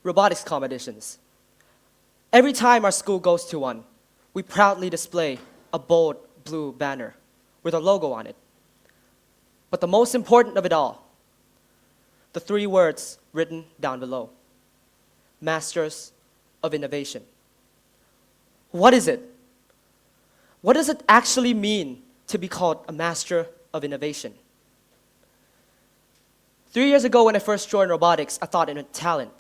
robotics competitions. Every time our school goes to one, we proudly display a bold blue banner with our logo on it. But the most important of it all, the 3 words written down below: Masters of Innovation. What is it? What does it actually mean to be called a Master of Innovation? 3 years ago when I first joined robotics, I thought it meant talent.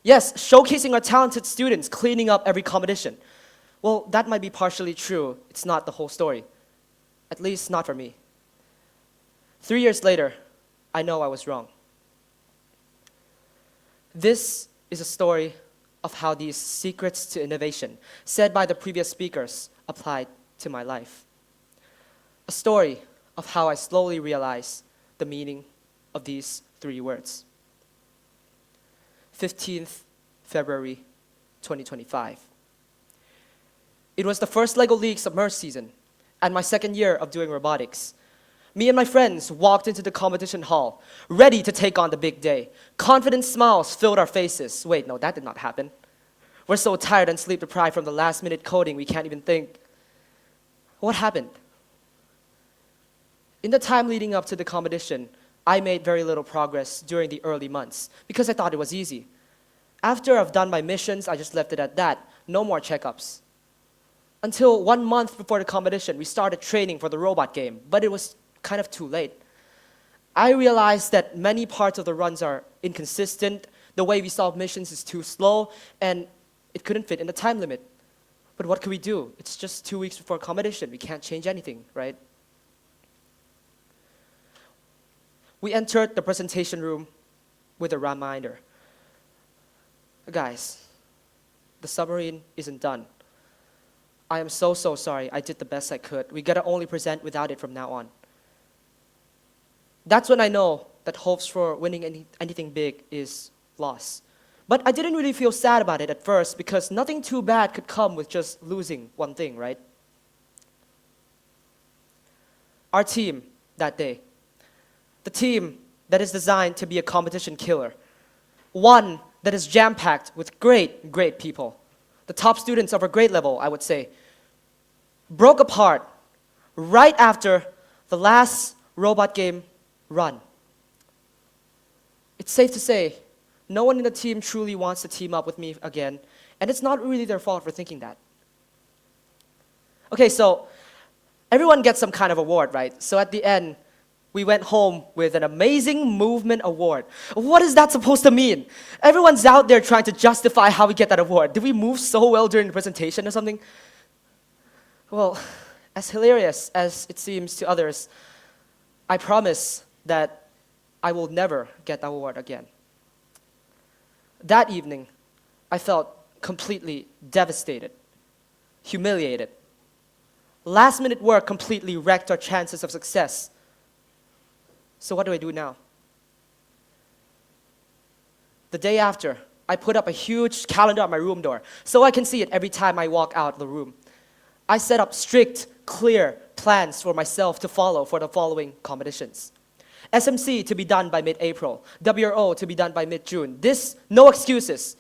Yes, showcasing our talented students, cleaning up every competition. Well, that might be partially true. It's not the whole story. At least not for me. 3 years later, I know I was wrong. This is a story of how these secrets to innovation, said by the previous speakers, applied to my life. A story of how I slowly realized the meaning of these 3 words. 15th February 2025. It was the first LEGO League Submerged season and my second year of doing robotics. Me and my friends walked into the competition hall, ready to take on the big day. Confident smiles filled our faces. Wait, no, that did not happen. We're so tired and sleep deprived from the last-minute coding we can't even think. What happened? In the time leading up to the competition, I made very little progress during the early months because I thought it was easy. After I've done my missions, I just left it at that. No more checkups. Until 1 month before the competition, we started training for the robot game, but it was kind of too late. I realized that many parts of the runs are inconsistent, the way we solve missions is too slow, and it couldn't fit in the time limit. But what could we do? It's just 2 weeks before competition. We can't change anything, right? We entered the presentation room with a reminder. Guys, the submarine isn't done. I am so sorry. I did the best I could. We gotta only present without it from now on. That's when I know that hopes for winning anything big is lost. But I didn't really feel sad about it at first because nothing too bad could come with just losing one thing, right? Our team that day, the team that is designed to be a competition killer, one that is jam-packed with great people, the top students of our grade level, I would say, broke apart right after the last robot game run. It's safe to say, no one in the team truly wants to team up with me again, and it's not really their fault for thinking that. Okay, so everyone gets some kind of award, right? So at the end, we went home with an amazing movement award. What is that supposed to mean? Everyone's out there trying to justify how we get that award. Did we move so well during the presentation or something? Well, as hilarious as it seems to others, I promise that I will never get that award again. That evening, I felt completely devastated, humiliated. Last-minute work completely wrecked our chances of success. So what do I do now? The day after, I put up a huge calendar on my room door so I can see it every time I walk out the room. I set up strict, clear plans for myself to follow for the following competitions. SMC to be done by mid-April, WRO to be done by mid-June. No excuses.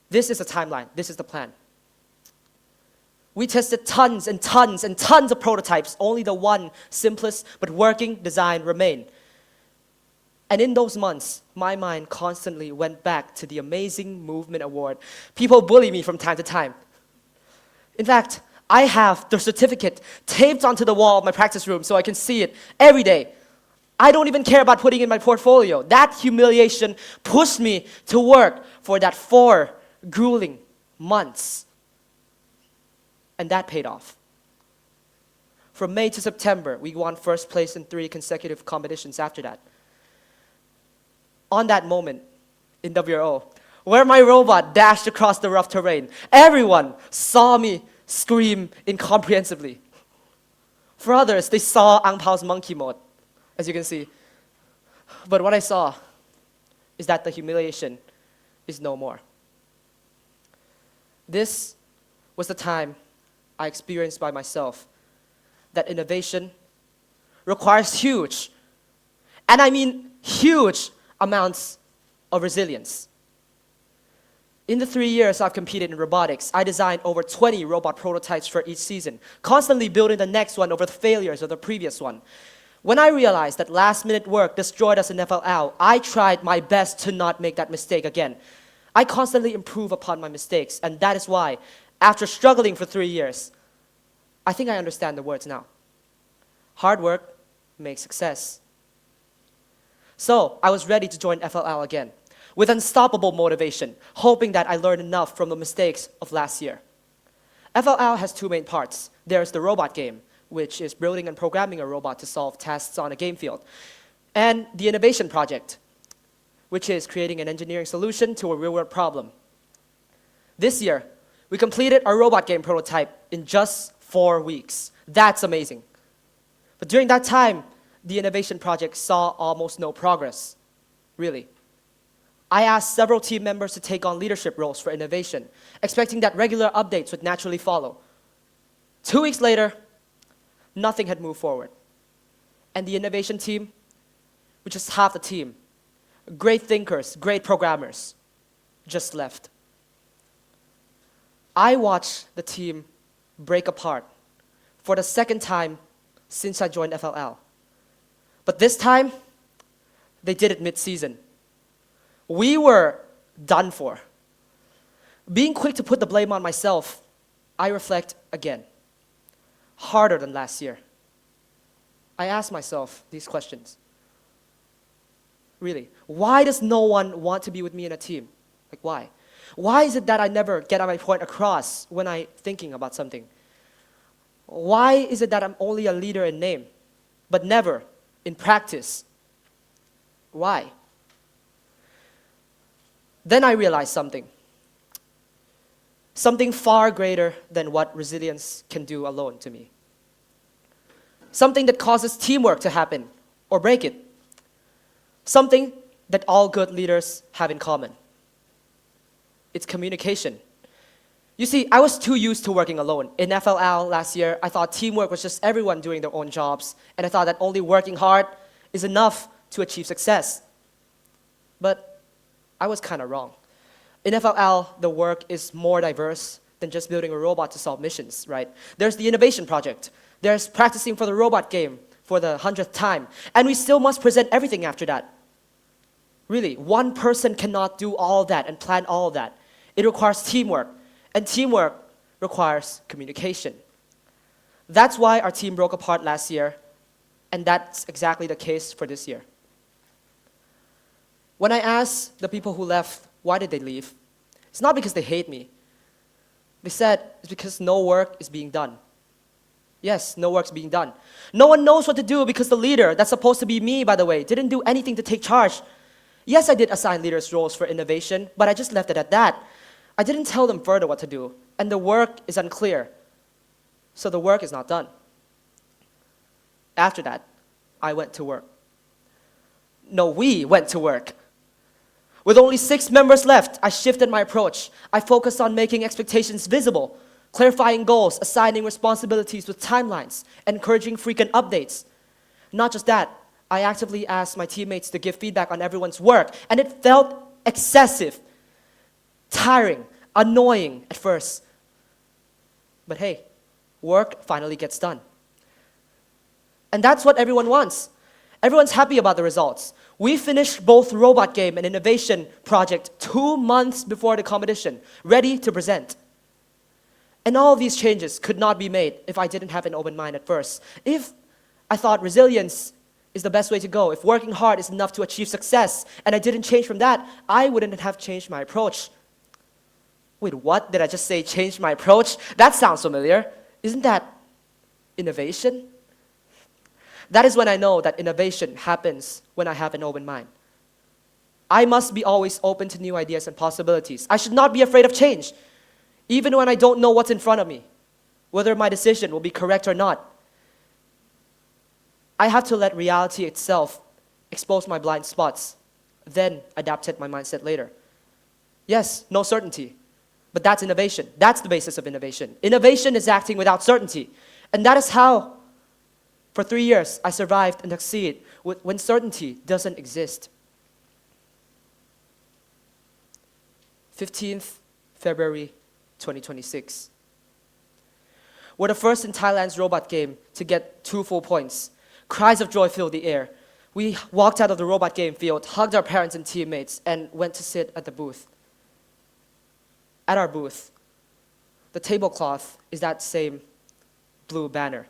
This is the timeline. This is the plan. We tested tons and tons and tons of prototypes. Only the one simplest but working design remained. And in those months, my mind constantly went back to the amazing movement award. People bully me from time to time. In fact, I have the certificate taped onto the wall of my practice room so I can see it every day. I don't even care about putting it in my portfolio. That humiliation pushed me to work for that 4 grueling months. And that paid off. From May to September, we won first place in 3 consecutive competitions after that. On that moment in WRO, where my robot dashed across the rough terrain, everyone saw me scream incomprehensibly. For others, they saw Aungpao's monkey mode, as you can see. But what I saw is that the humiliation is no more. This was the time I experienced by myself that innovation requires huge, and I mean huge, amounts of resilience. In the 3 years I've competed in robotics, I designed over 20 robot prototypes for each season, constantly building the next one over the failures of the previous one. When I realized that last-minute work destroyed us in FLL, I tried my best to not make that mistake again. I constantly improve upon my mistakes, and that is why, after struggling for 3 years, I think I understand the words now. Hard work makes success. So, I was ready to join FLL again, with unstoppable motivation, hoping that I learned enough from the mistakes of last year. FLL has 2 main parts. There's the robot game, which is building and programming a robot to solve tasks on a game field, and the innovation project, which is creating an engineering solution to a real-world problem. This year, we completed our robot game prototype in just 4 weeks. That's amazing. But during that time, the innovation project saw almost no progress, really. I asked several team members to take on leadership roles for innovation, expecting that regular updates would naturally follow. 2 weeks later, nothing had moved forward. And the innovation team, which is half the team, great thinkers, great programmers, just left. I watched the team break apart for the second time since I joined FLL. But this time, they did it mid-season. We were done for. Being quick to put the blame on myself, I reflect again. Harder than last year. I ask myself these questions. Really, why does no one want to be with me in a team? Like, why? Why is it that I never get my point across when I'm thinking about something? Why is it that I'm only a leader in name, but never in practice? Why? Then I realized something. Something far greater than what resilience can do alone to me. Something that causes teamwork to happen or break it. Something that all good leaders have in common. It's communication. You see, I was too used to working alone. In FLL last year, I thought teamwork was just everyone doing their own jobs, and I thought that only working hard is enough to achieve success. But I was kind of wrong. In FLL, the work is more diverse than just building a robot to solve missions, right? There's the innovation project. There's practicing for the robot game for the 100th time. And we still must present everything after that. Really, one person cannot do all that and plan all of that. It requires teamwork. And teamwork requires communication. That's why our team broke apart last year. And that's exactly the case for this year. When I asked the people who left, why did they leave? It's not because they hate me. They said it's because no work is being done. Yes, no work's being done. No one knows what to do because the leader, that's supposed to be me, by the way, didn't do anything to take charge. Yes, I did assign leaders roles for innovation, but I just left it at that. I didn't tell them further what to do, and the work is unclear. So the work is not done. After that, I went to work. No, we went to work. With only 6 members left, I shifted my approach. I focused on making expectations visible, clarifying goals, assigning responsibilities with timelines, encouraging frequent updates. Not just that, I actively asked my teammates to give feedback on everyone's work, and it felt excessive, tiring, annoying at first. But hey, work finally gets done. And that's what everyone wants. Everyone's happy about the results. We finished both robot game and innovation project 2 months before the competition, ready to present. And all of these changes could not be made if I didn't have an open mind at first. If I thought resilience is the best way to go, if working hard is enough to achieve success, and I didn't change from that, I wouldn't have changed my approach. Wait, what? Did I just say change my approach? That sounds familiar. Isn't that innovation? That is when I know that innovation happens when I have an open mind. I must be always open to new ideas and possibilities. I should not be afraid of change, even when I don't know what's in front of me, whether my decision will be correct or not. I have to let reality itself expose my blind spots, then adapt my mindset later. Yes, no certainty, but that's innovation. That's the basis of innovation. Innovation is acting without certainty, and that is how, for 3 years, I survived and succeeded when certainty doesn't exist. 15th February 2026. We're the first in Thailand's robot game to get 2 full points. Cries of joy filled the air. We walked out of the robot game field, hugged our parents and teammates, and went to sit at the booth. At our booth, the tablecloth is that same blue banner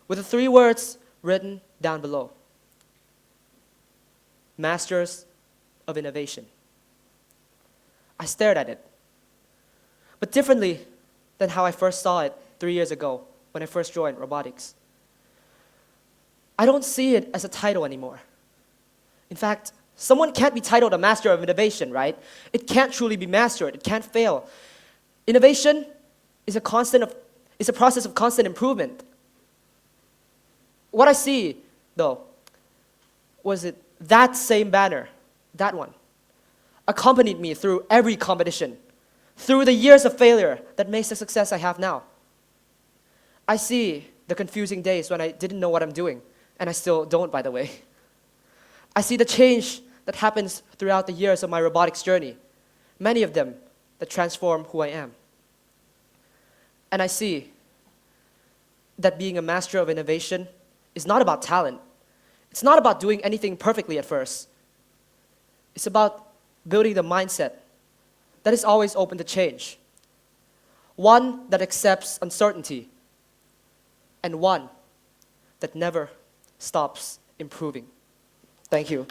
with the 3 words written down below: Masters of Innovation. I stared at it, but differently than how I first saw it 3 years ago when I first joined robotics. I don't see it as a title anymore. In fact, someone can't be titled a master of innovation, right? It can't truly be mastered. It can't fail. Innovation is a process of constant improvement. What I see, though, was that same banner, that one, accompanied me through every competition, through the years of failure that makes the success I have now. I see the confusing days when I didn't know what I'm doing, and I still don't, by the way. I see the change that happens throughout the years of my robotics journey, many of them that transform who I am. And I see that being a master of innovation is not about talent. It's not about doing anything perfectly at first. It's about building the mindset that is always open to change, one that accepts uncertainty, and one that never stops improving. Thank you.